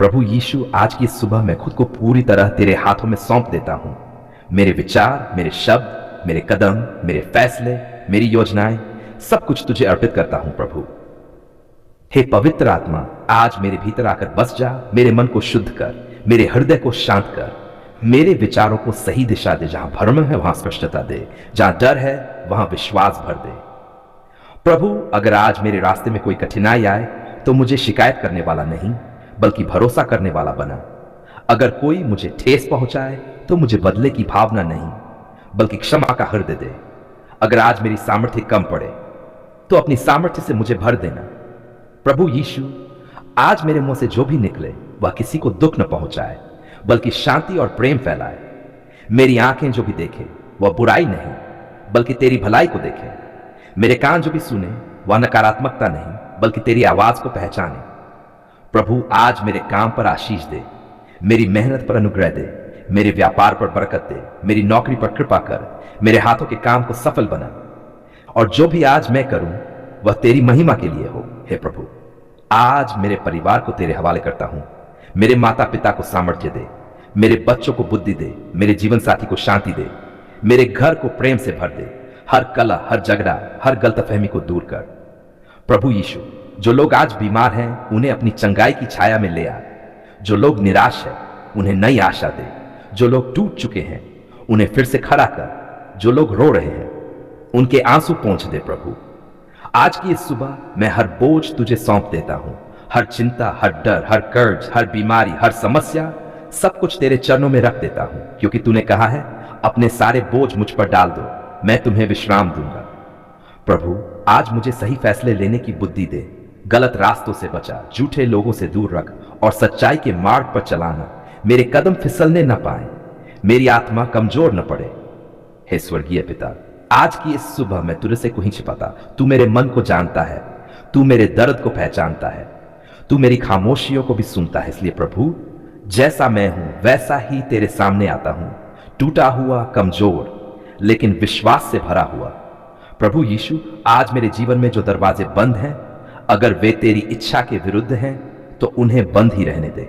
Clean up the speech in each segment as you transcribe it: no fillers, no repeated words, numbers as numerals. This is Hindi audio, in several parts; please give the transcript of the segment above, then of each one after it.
प्रभु यीशु, आज की सुबह मैं खुद को पूरी तरह तेरे हाथों में सौंप देता हूं। मेरे विचार, मेरे शब्द, मेरे कदम, मेरे फैसले, मेरी योजनाएं, सब कुछ तुझे अर्पित करता हूं प्रभु। हे पवित्र आत्मा, आज मेरे भीतर आकर बस जा, मेरे मन को शुद्ध कर, मेरे हृदय को शांत कर, मेरे विचारों को सही दिशा दे। जहां भ्रम है वहां स्पष्टता दे, जहां डर है वहां विश्वास भर दे। प्रभु, अगर आज मेरे रास्ते में कोई कठिनाई आए तो मुझे शिकायत करने वाला नहीं बल्कि भरोसा करने वाला बना। अगर कोई मुझे ठेस पहुंचाए तो मुझे बदले की भावना नहीं बल्कि क्षमा का हृदय दे। अगर आज मेरी सामर्थ्य कम पड़े तो अपनी सामर्थ्य से मुझे भर देना। प्रभु यीशु, आज मेरे मुंह से जो भी निकले वह किसी को दुख न पहुंचाए बल्कि शांति और प्रेम फैलाए। मेरी आंखें जो भी देखे वह बुराई नहीं बल्कि तेरी भलाई को देखे। मेरे कान जो भी सुने वह नकारात्मकता नहीं बल्कि तेरी आवाज को पहचाने। प्रभु, आज मेरे काम पर आशीष दे, मेरी मेहनत पर अनुग्रह दे, मेरे व्यापार पर बरकत दे, मेरी नौकरी पर कृपा कर, मेरे हाथों के काम को सफल बना। और जो भी आज मैं करूं वह तेरी महिमा के लिए हो। हे प्रभु, आज मेरे परिवार को तेरे हवाले करता हूं। मेरे माता पिता को सामर्थ्य दे, मेरे बच्चों को बुद्धि दे, मेरे जीवन साथी को शांति दे, मेरे घर को प्रेम से भर दे। हर कलह, हर झगड़ा, हर गलतफहमी को दूर कर। प्रभु यीशु, जो लोग आज बीमार हैं उन्हें अपनी चंगाई की छाया में ले आ। जो लोग निराश हैं उन्हें नई आशा दे। जो लोग टूट चुके हैं उन्हें फिर से खड़ा कर। जो लोग रो रहे हैं उनके आंसू पोंछ दे। प्रभु, आज की इस सुबह मैं हर बोझ तुझे सौंप देता हूं। हर चिंता, हर डर, हर कर्ज, हर बीमारी, हर समस्या, सब कुछ तेरे चरणों में रख देता हूं, क्योंकि तूने कहा है अपने सारे बोझ मुझ पर डाल दो, मैं तुम्हें विश्राम दूंगा। प्रभु, आज मुझे सही फैसले लेने की बुद्धि दे। गलत रास्तों से बचा, झूठे लोगों से दूर रख और सच्चाई के मार्ग पर चलाना। मेरे कदम फिसलने न पाए, मेरी आत्मा कमजोर न पड़े। हे स्वर्गीय पिता, आज की इस सुबह मैं तुझसे को नहीं छिपाता। तू मेरे मन को जानता है, तू मेरे दर्द को पहचानता है, तू मेरी खामोशियों को भी सुनता है। इसलिए प्रभु, जैसा मैं हूं वैसा ही तेरे सामने आता हूं, टूटा हुआ, कमजोर, लेकिन विश्वास से भरा हुआ। प्रभु यीशु, आज मेरे जीवन में जो दरवाजे बंद हैं, अगर वे तेरी इच्छा के विरुद्ध हैं तो उन्हें बंद ही रहने दे,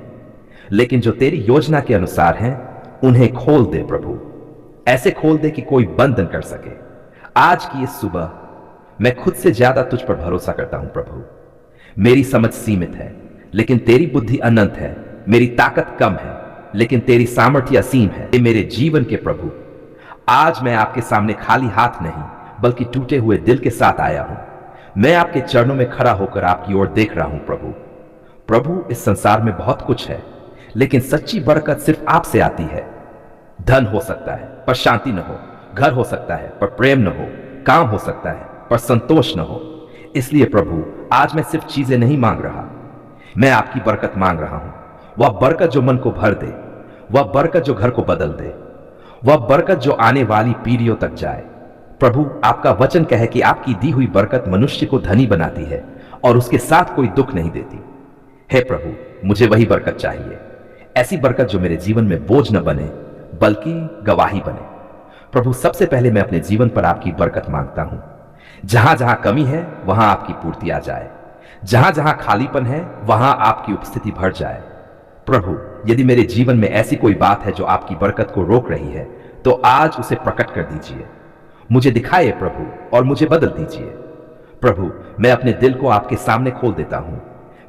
लेकिन जो तेरी योजना के अनुसार हैं उन्हें खोल दे। प्रभु, ऐसे खोल दे कि कोई बंद न कर सके। आज की इस सुबह मैं खुद से ज्यादा तुझ पर भरोसा करता हूं। प्रभु, मेरी समझ सीमित है लेकिन तेरी बुद्धि अनंत है। मेरी ताकत कम है लेकिन तेरी सामर्थ्य असीम है। मेरे जीवन के प्रभु, आज मैं आपके सामने खाली हाथ नहीं बल्कि टूटे हुए दिल के साथ आया हूं। मैं आपके चरणों में खड़ा होकर आपकी ओर देख रहा हूं। प्रभु, इस संसार में बहुत कुछ है लेकिन सच्ची बरकत सिर्फ आपसे आती है। धन हो सकता है पर शांति न हो, घर हो सकता है पर प्रेम न हो, काम हो सकता है पर संतोष न हो। इसलिए प्रभु, आज मैं सिर्फ चीजें नहीं मांग रहा, मैं आपकी बरकत मांग रहा हूं। वह बरकत जो मन को भर दे, वह बरकत जो घर को बदल दे, वह बरकत जो आने वाली पीढ़ियों तक जाए। प्रभु, आपका वचन कहे कि आपकी दी हुई बरकत मनुष्य को धनी बनाती है और उसके साथ कोई दुख नहीं देती। हे प्रभु, मुझे वही बरकत चाहिए, ऐसी बरकत जो मेरे जीवन में बोझ न बने बल्कि गवाही बने। प्रभु, सबसे पहले मैं अपने जीवन पर आपकी बरकत मांगता हूं। जहां जहां कमी है वहां आपकी पूर्ति आ जाए, जहां जहां खालीपन है वहां आपकी उपस्थिति भर जाए। प्रभु, यदि मेरे जीवन में ऐसी कोई बात है जो आपकी बरकत को रोक रही है तो आज उसे प्रकट कर दीजिए। मुझे दिखाइए प्रभु और मुझे बदल दीजिए। प्रभु, मैं अपने दिल को आपके सामने खोल देता हूं।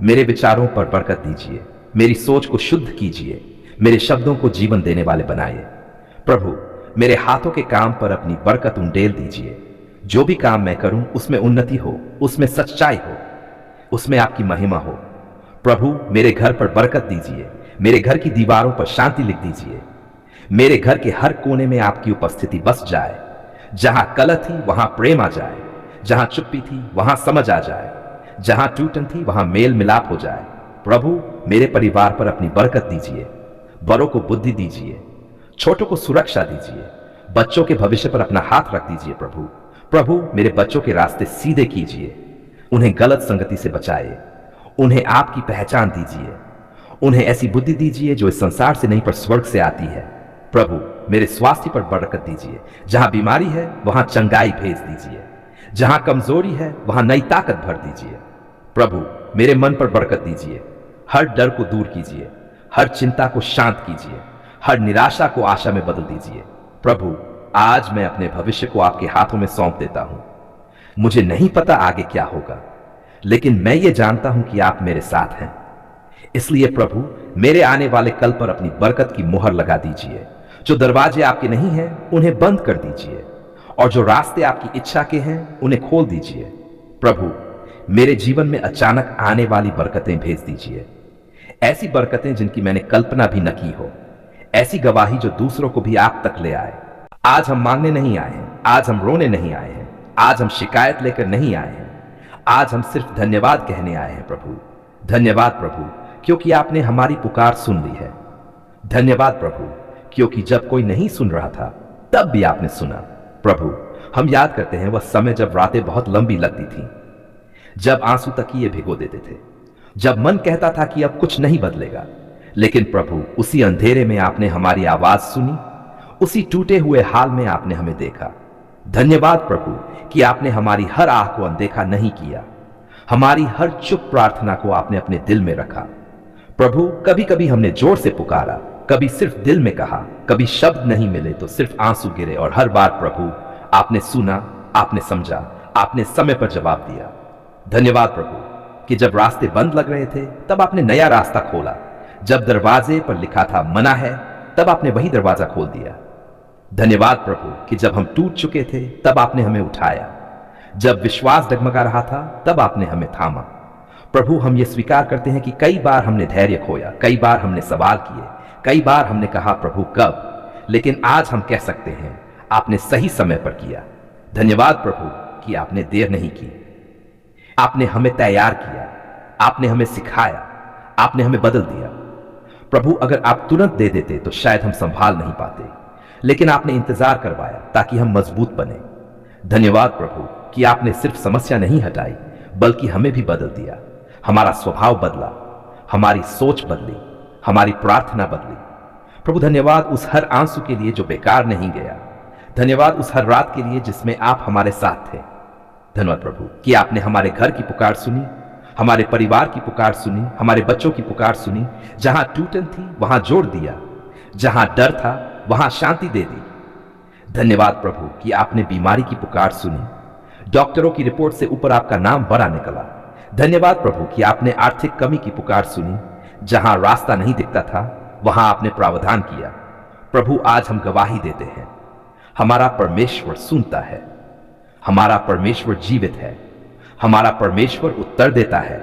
मेरे विचारों पर बरकत दीजिए, मेरी सोच को शुद्ध कीजिए, मेरे शब्दों को जीवन देने वाले बनाइए। प्रभु, मेरे हाथों के काम पर अपनी बरकत उंडेल दीजिए। जो भी काम मैं करूं उसमें उन्नति हो, उसमें सच्चाई हो, उसमें आपकी महिमा हो। प्रभु, मेरे घर पर बरकत दीजिए, मेरे घर की दीवारों पर शांति लिख दीजिए। मेरे घर के हर कोने में आपकी उपस्थिति बस जाए। जहां कलह थी वहां प्रेम आ जाए, जहां चुप्पी थी वहां समझ आ जाए, जहां टूटन थी वहां मेल मिलाप हो जाए। प्रभु, मेरे परिवार पर अपनी बरकत दीजिए। बड़ों को बुद्धि दीजिए, छोटों को सुरक्षा दीजिए, बच्चों के भविष्य पर अपना हाथ रख दीजिए। प्रभु, मेरे बच्चों के रास्ते सीधे कीजिए, उन्हें गलत संगति से बचाइए, उन्हें आपकी पहचान दीजिए, उन्हें ऐसी बुद्धि दीजिए जो इस संसार से नहीं पर स्वर्ग से आती है। प्रभु, मेरे स्वास्थ्य पर बरकत दीजिए। जहां बीमारी है वहां चंगाई भेज दीजिए, जहां कमजोरी है वहां नई ताकत भर दीजिए। प्रभु, मेरे मन पर बरकत दीजिए। हर डर को दूर कीजिए, हर चिंता को शांत कीजिए, हर निराशा को आशा में बदल दीजिए। प्रभु, आज मैं अपने भविष्य को आपके हाथों में सौंप देता हूं। मुझे नहीं पता आगे क्या होगा, लेकिन मैं ये जानता हूं कि आप मेरे साथ हैं। इसलिए प्रभु, मेरे आने वाले कल पर अपनी बरकत की मुहर लगा दीजिए। जो दरवाजे आपके नहीं हैं उन्हें बंद कर दीजिए, और जो रास्ते आपकी इच्छा के हैं उन्हें खोल दीजिए। प्रभु, मेरे जीवन में अचानक आने वाली बरकतें भेज दीजिए, ऐसी बरकतें जिनकी मैंने कल्पना भी न की हो, ऐसी गवाही जो दूसरों को भी आप तक ले आए। आज हम मांगने नहीं आए हैं, आज हम रोने नहीं आए हैं, आज हम शिकायत लेकर नहीं आए हैं, आज हम सिर्फ धन्यवाद कहने आए हैं। प्रभु, धन्यवाद प्रभु, क्योंकि आपने हमारी पुकार सुन ली है। धन्यवाद प्रभु, क्योंकि जब कोई नहीं सुन रहा था तब भी आपने सुना। प्रभु, हम याद करते हैं वह समय जब रातें बहुत लंबी लगती थीं, जब आंसू तकिए भिगो देते थे, जब मन कहता था कि अब कुछ नहीं बदलेगा। लेकिन प्रभु, उसी अंधेरे में आपने हमारी आवाज सुनी, उसी टूटे हुए हाल में आपने हमें देखा। धन्यवाद प्रभु कि आपने हमारी हर आह को अनदेखा नहीं किया, हमारी हर चुप प्रार्थना को आपने अपने दिल में रखा। प्रभु, कभी कभी हमने जोर से पुकारा, कभी सिर्फ दिल में कहा, कभी शब्द नहीं मिले तो सिर्फ आंसू गिरे, और हर बार प्रभु आपने सुना, आपने समझा, आपने समय पर जवाब दिया। धन्यवाद प्रभु कि जब रास्ते बंद लग रहे थे तब आपने नया रास्ता खोला, जब दरवाजे पर लिखा था मना है तब आपने वही दरवाजा खोल दिया। धन्यवाद प्रभु कि जब हम टूट चुके थे तब आपने हमें उठाया, जब विश्वास डगमगा रहा था तब आपने हमें थामा। प्रभु, हम ये स्वीकार करते हैं कि कई बार हमने धैर्य खोया, कई बार हमने सवाल किए, कई बार हमने कहा प्रभु कब, लेकिन आज हम कह सकते हैं आपने सही समय पर किया। धन्यवाद प्रभु कि आपने देर नहीं की, आपने हमें तैयार किया, आपने हमें सिखाया, आपने हमें बदल दिया। प्रभु, अगर आप तुरंत दे देते तो शायद हम संभाल नहीं पाते, लेकिन आपने इंतजार करवाया ताकि हम मजबूत बने। धन्यवाद प्रभु कि आपने सिर्फ समस्या नहीं हटाई बल्कि हमें भी बदल दिया। हमारा स्वभाव बदला, हमारी सोच बदली, हमारी प्रार्थना बदली। प्रभु, धन्यवाद उस हर आंसू के लिए जो बेकार नहीं गया। धन्यवाद उस हर रात के लिए जिसमें आप हमारे साथ थे। धन्यवाद प्रभु कि आपने हमारे घर की पुकार सुनी, हमारे परिवार की पुकार सुनी, हमारे बच्चों की पुकार सुनी। जहां टूटन थी वहां जोड़ दिया, जहां डर था वहां शांति दे दी। धन्यवाद प्रभु कि आपने बीमारी की पुकार सुनी, डॉक्टरों की रिपोर्ट से ऊपर आपका नाम बड़ा निकला। धन्यवाद प्रभु कि आपने आर्थिक कमी की पुकार सुनी, जहां रास्ता नहीं दिखता था वहां आपने प्रावधान किया। प्रभु, आज हम गवाही देते हैं, हमारा परमेश्वर सुनता है, हमारा परमेश्वर जीवित है, हमारा परमेश्वर उत्तर देता है।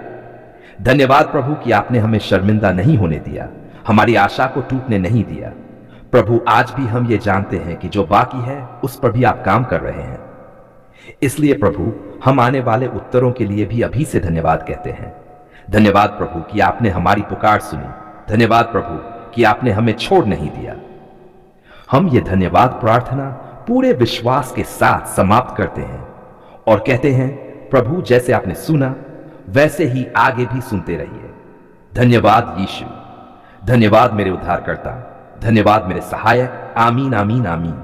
धन्यवाद प्रभु कि आपने हमें शर्मिंदा नहीं होने दिया, हमारी आशा को टूटने नहीं दिया। प्रभु, आज भी हम ये जानते हैं कि जो बाकी है उस पर भी आप काम कर रहे हैं। इसलिए प्रभु, हम आने वाले उत्तरों के लिए भी अभी से धन्यवाद कहते हैं। धन्यवाद प्रभु कि आपने हमारी पुकार सुनी। धन्यवाद प्रभु कि आपने हमें छोड़ नहीं दिया। हम ये धन्यवाद प्रार्थना पूरे विश्वास के साथ समाप्त करते हैं और कहते हैं, प्रभु, जैसे आपने सुना वैसे ही आगे भी सुनते रहिए। धन्यवाद यीशु, धन्यवाद मेरे उद्धारकर्ता, धन्यवाद मेरे सहायक। आमीन आमीन आमीन।